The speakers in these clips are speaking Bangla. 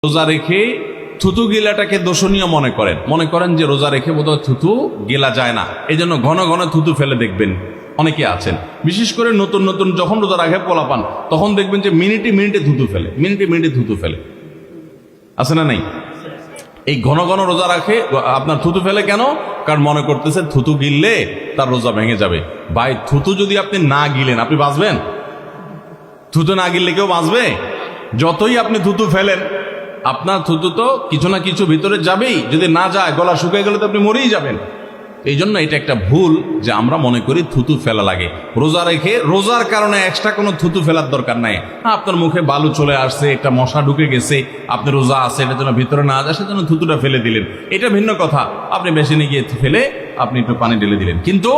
রোজা রেখে থুতু গিলাটাকে দোষণীয় মনে করেন যে রোজা রেখে বোধহয় থুতু গেলা যায় না, এই জন্য ঘন ঘন থুতু ফেলে দেখবেন অনেকে আছেন। বিশেষ করে নতুন নতুন যখন রোজা রাখে পোলাপান, তখন দেখবেন যে মিনিটে মিনিটে থুতু ফেলে, আছে না নাই? এই ঘন ঘন রোজা রাখে আপনার থুতু ফেলে কেন? কারণ মনে করতেছে থুতু গিললে তার রোজা ভেঙে যাবে। ভাই, থুতু যদি আপনি না গিলেন আপনি বাঁচবেন? থুতু না গিললে কেউ বাঁচবে? যতই আপনি থুতু ফেলেন, আপনার থুতু তো কিছু না কিছু ভিতরে যাবেই। যদি না যায়, গলা শুকিয়ে গেলে তো আপনি মরেই যাবেন। এই জন্য এটা একটা ভুল যে আমরা মনে করি থুতু ফেলা লাগে। রোজা রেখে রোজার কারণে এক্সট্রা কোনো থুতু ফেলার দরকার নাই। আপনার মুখে বালু চলে আসছে, একটা মশা ঢুকে গেছে, আপনি রোজা আছে, এটার জন্য ভিতরে না যায়, সেজন্য থুতুটা ফেলে দিলেন, এটা ভিন্ন কথা। আপনি বেসিনে গিয়ে ফেলে আপনি একটু পানি ঢেলে দিলেন, কিন্তু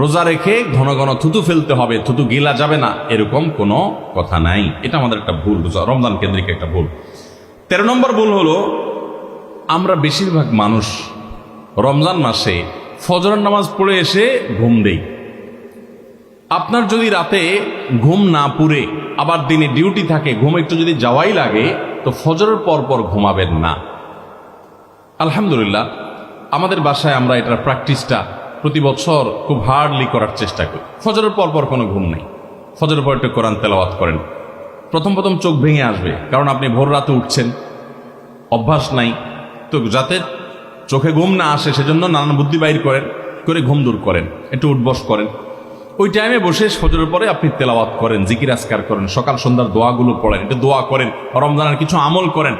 রোজা রেখে ঘন ঘন থুতু ফেলতে হবে, থুতু গিলা যাবে না, এরকম কোনো কথা নাই। এটা আমাদের একটা ভুল, রমজান কেন্দ্রিক একটা ভুল। 13 নম্বর ভুল হলো, আমরা বেশিরভাগ মানুষ রমজান মাসে ফজরের নামাজ পড়ে এসে ঘুম দেই। আপনার যদি রাতে ঘুম না পুরে আবার দিনে ডিউটি থাকে, ঘুম একটু যদি যাওয়াই লাগে, তো ফজরের পর পর ঘুমাবেন না। আলহামদুলিল্লাহ, আমাদের বাসায় আমরা এটার প্র্যাকটিসটা প্রতি বছর খুব হার্ডলি করার চেষ্টা করি। ফজরের পর পর কোনো ঘুম নেই, ফজরের পর একটু কোরআন তেলাওয়াত করেন। প্রথম চোখ ভেঙে আসবে, কারণ আপনি ভোর রাতে উঠছেন, অভ্যাস নাই। তো যাতে চোখে ঘুম না আসে সেজন্য নানান বুদ্ধি বাইর করে ঘুম দূর করেন, একটু উঠবস করেন। ওই টাইমে বসে ফজরের পরে আপনি তেলাওয়াত করেন, জিকির আজকার করেন, সকাল সন্ধ্যার দোয়াগুলো পড়েন, একটু দোয়া করেন, রমজানের কিছু আমল করেন।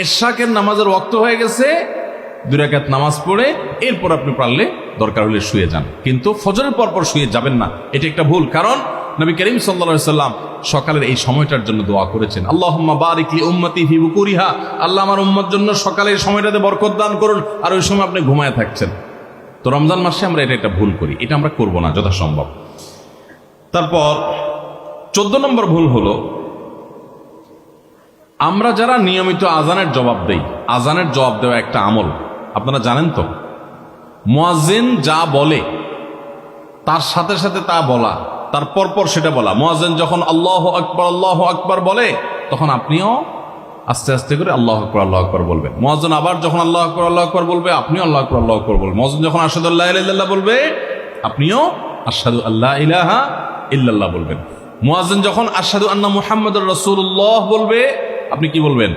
এশাকের নামাজের ওয়াক্ত হয়ে গেছে, 2 রাকাত নামাজ পড়ে এরপর আপনি পারলে দরকার হলে শুয়ে যান, কিন্তু ফজরের পর পর শুয়ে যাবেন না। এটা একটা ভুল, কারণ নবী করিম সাল্লাল্লাহু আলাইহি সাল্লাম সকালের এই সময়টার জন্য দোয়া করেছেন, আল্লাহুম্মা বারিক লি উম্মতি ফি বুকুরিহা, আল্লাহ আমার উম্মত জন্য সকালের সময়টাতে বরকত দান করুন। আর ওই সময় আপনি ঘুমায় থাকছেন। তো রমজান মাসে আমরা এটা একটা ভুল করি, এটা আমরা করব না যথাসম্ভব। তারপর 14 নম্বর ভুল হলো, আমরা যারা নিয়মিত আজানের জবাব দেই, আজানের জবাব দেওয়া একটা আমল, আপনারা জানেন তো? মুয়াজ্জিন যা বলে তার সাথে সাথে তা বলা, তার পরপর সেটা বলা। মুয়াজ্জিন যখন আল্লাহু আকবার বলে, তখন আপনিও আস্তে আস্তে করে আল্লাহু আকবার বলবেন। মুয়াজ্জিন আবার যখন আল্লাহু আকবার বলবে, আপনিও আল্লাহু আকবার বলবেন। মুয়াজ্জিন যখন আশহাদু আল্লা ইলাহা ইল্লাল্লাহ বলবে, আপনিও আশহাদু আল্লা ইলাহা ইল্লাল্লাহ বলবেন। মুয়াজ্জিন যখন আশহাদু আন্না মুহাম্মাদুর রাসূলুল্লাহ বলবে, আপনি কি বলবেন?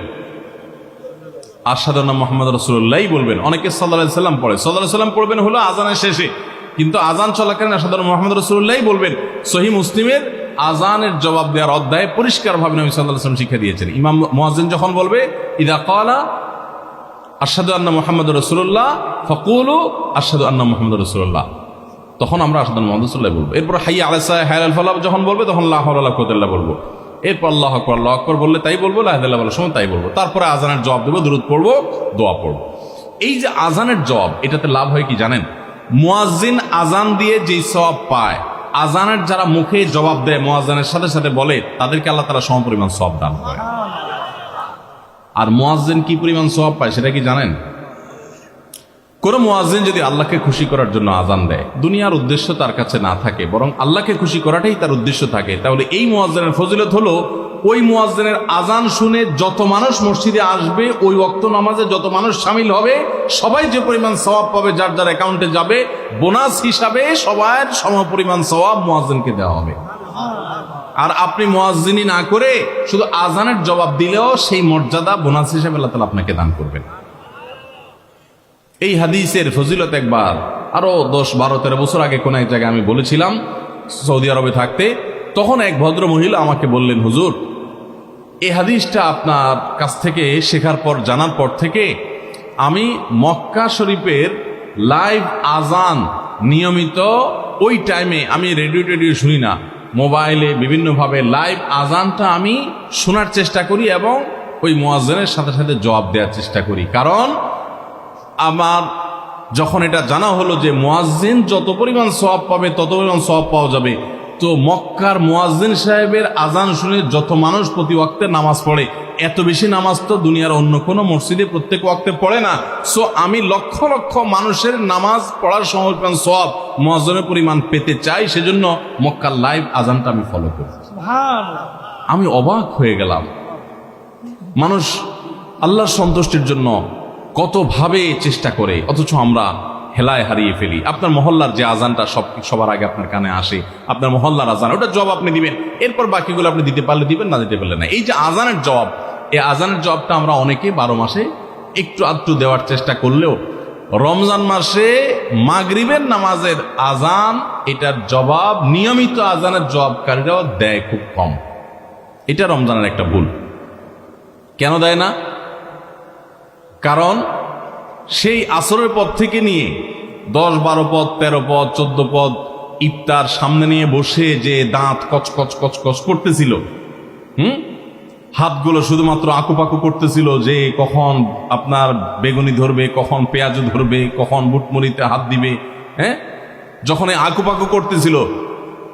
আশহাদু আন্না মুহাম্মাদুর রাসূলুল্লাহই বলবেন। অনেকে সাল্লাল্লাহু আলাইহি সাল্লাম পড়ে, সাল্লাল্লাহু আলাইহি সাল্লাম পড়বেন হলো আজানের শেষে, কিন্তু আজান চলাকালীন আশহাদু আন্না মুহাম্মাদুর রাসূলুল্লাহই বলবেন। সহিহ মুসলিমের আজানের জবাব দেওয়ার অধ্যায়ে পরিষ্কারভাবে নবী সাল্লাল্লাহু আলাইহি ওয়াসাল্লাম শিক্ষা দিয়েছেন। ইমাম মুয়াজ্জিন যখন বলবে, ইযা ক্বালা আশহাদু আন্না মুহাম্মাদুর রাসূলুল্লাহ ফাকুলু আশহাদু আন্না মুহাম্মাদুর রাসূলুল্লাহ, তখন আমরা আশহাদু আন্না মুহাম্মাদুর রাসূলুল্লাহ বলবো। এরপর হাইয়া আলাস সালাহ হাইয়া আল ফালাহ যখন বলবে, তখন লা হাওলা ওয়ালা কুওয়াতা ইল্লা বিল্লাহ বলবো। এরপর আল্লাহু আকবার বললে তাই বলবো, লা ইলাহা ইল্লাল্লাহ বলার সময় তাই বলবো। তারপরে আজানের জবাব দেবো, দুরূদ পড়বো, দোয়া পড়বো। এই যে আজানের জবাব, এটাতে লাভ হয় কি জানেন? মুয়াজ্জিন আজান দিয়ে যেই সওয়াব পায়, আজানের যারা মুখে জবাব দেয়, মুয়াজ্জিনের সাথে সাথে বলে, তাদেরকে আল্লাহ তাআলা সমপরিমাণ সওয়াব দান করে। আর মুয়াজ্জিন কি পরিমাণ সওয়াব পায় সেটা কি জানেন? কোন মুয়াজ্জিন যদি আল্লাহকে খুশি করার জন্য আজান দেয়, দুনিয়ার উদ্দেশ্য তার কাছে না থাকে, বরং আল্লাহকে খুশি করাটাই তার উদ্দেশ্য থাকে, তাহলে এই মুয়াজ্জিনের ফজিলত হলো, ওই মুয়াজ্জিনের আজান শুনে যত মানুষ মসজিদে আসবে, ওই ওয়াক্ত নামাজে যত মানুষ শামিল হবে, সবাই যে পরিমাণ সওয়াব পাবে, যার যার অ্যাকাউন্টে যাবে, বোনাস হিসাবে সবার সমপরিমাণ সওয়াব মুয়াজ্জিনকে দেওয়া হবে। আর আপনি মুয়াজ্জিনি না করে শুধু আজানের জবাব দিলেও সেই মর্যাদা বোনাস হিসাবে আল্লাহ তাআলা আপনাকে দান করবেন। এই হাদিসের ফজিলত একবার আরো 10, 12, 13 বছর আগে কোন এক জায়গায় আমি বলেছিলাম, সৌদি আরবে থাকতে। তখন এক ভদ্র মহিলা আমাকে বললেন, হুজুর, এই হাদিসটা আপনার কাছ থেকে শেখার পর, জানার পর থেকে আমি মক্কা শরীফের লাইভ আজান নিয়মিত ওই টাইমে, আমি রেডিও শুনি না, মোবাইলে বিভিন্নভাবে লাইভ আজানটা আমি শোনার চেষ্টা করি এবং ওই মুয়াজ্জিনের সাথে সাথে জবাব দেওয়ার চেষ্টা করি। কারণ আমার যখন এটা জানা হলো যে মুয়াজ্জিন যত পরিমাণ সওয়াব পাবে তত পরিমাণ সওয়াব পাওয়া যাবে, তো মক্কার মুয়াজ্জিন সাহেবের আজান শুনে যত মানুষ প্রতি ওয়াক্তে নামাজ পড়ে, এত বেশি নামাজ তো দুনিয়ার অন্য কোনো মসজিদে প্রত্যেক ওয়াক্তে পড়ে না। সো আমি লক্ষ লক্ষ মানুষের নামাজ পড়ার সমপরিমাণ সওয়াব, মুয়াজ্জিনের পরিমাণ পেতে চাই, সেজন্য মক্কার লাইভ আজানটা আমি ফলো করি। আমি অবাক হয়ে গেলাম। মানুষ আল্লাহর সন্তুষ্টির জন্য কতভাবে চেষ্টা করে, অথচ আমরা হেলায় হারিয়ে ফেলি। আপনার মহল্লার যে আজানটা সবার আগে আপনার কানে আসে, আপনার মহল্লার আজান, ওটা জবাব আপনি দিবেন, এরপর বাকিগুলো আপনি দিতে পারলে দিবেন, না দিতে পারলে না। এই যে আজানের জবাব, এই আজানের জবাবটা আমরা অনেকে 12 মাসে একটু আধটু দেওয়ার চেষ্টা করলেও রমজান মাসে মাগরিবের নামাজের আজান, এটার জবাব নিয়মিত আজানের জবাবকারীরাও দেয় খুব কম। এটা রমজানের একটা ভুল। কেন দেয় না? কারণ সেই আসরের পদ থেকে নিয়ে 10, 12 পদ, 13 পদ, 14 পদ ইফতার সামনে নিয়ে বসে যে দাঁত কচকচ কচকচ করতেছিল, হাতগুলো শুধুমাত্র আকুপাকু করতেছিল যে কখন আপনার বেগুনি ধরবে, কখন পেঁয়াজ ধরবে, কখন বুটমুড়িতে হাত দিবে। যখন এই আকুপাকু করতেছিল,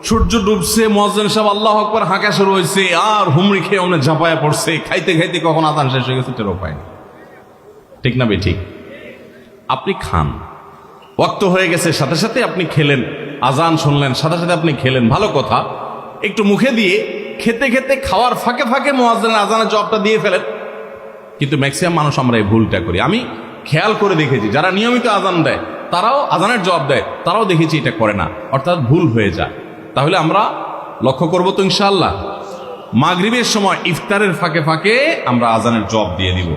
সূর্য ডুবছে, মুয়াজ্জিন সাহেব আল্লাহু আকবার হাঁকা শুরু হয়েছে, আর হুমড়ি খেয়ে অনেক ঝাঁপায়া পড়ছে, খাইতে খাইতে কখন আজান শেষ হয়ে গেছে টেরও পায়নি। ঠিক না বে ঠিক? আপনি খান, ওয়াক্ত হয়ে গেছে, সাথে সাথে আপনি খেলেন, আজান শুনলেন, সাথে সাথে আপনি খেলেন, ভালো কথা। একটু মুখে দিয়ে খেতে খেতে খাওয়ার ফাঁকে ফাঁকে মুয়াজ্জিনের আজানের জবাবটা দিয়ে ফেলেন। কিন্তু ম্যাক্সিমাম মানুষ আমরা এই ভুলটা করি। আমি খেয়াল করে দেখেছি, যারা নিয়মিত আজান দেয়, তারাও আজানের জবাব দেয়, তারাও দেখেছি এটা করে না, অর্থাৎ ভুল হয়ে যায়। তাহলে আমরা লক্ষ্য করবো তো ইনশাআল্লাহ, মাগরিবের সময় ইফতারের ফাঁকে ফাঁকে আমরা আজানের জবাব দিয়ে দিব।